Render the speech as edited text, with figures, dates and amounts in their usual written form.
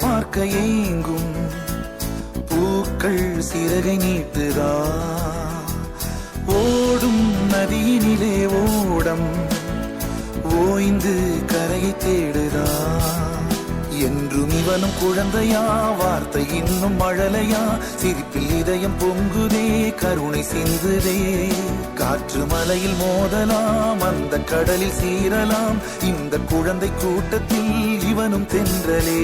பார்க்க ஏங்கும் பூக்கள் சிறகை நீட்டுதா ஓடும் நதியினிலே ஓடம் ஓய்ந்து கரையை தேடுதா என்றும் இவனும் குழந்தையா வார்த்தை இன்னும் மழலையா சிரிப்பில் இதயம் பொங்குதே கருணை சிந்துதே காற்று மலையில் மோதலாம் அந்த கடலில் சீரலாம் இந்த குழந்தை கூட்டத்தில் இவனும் தென்றலே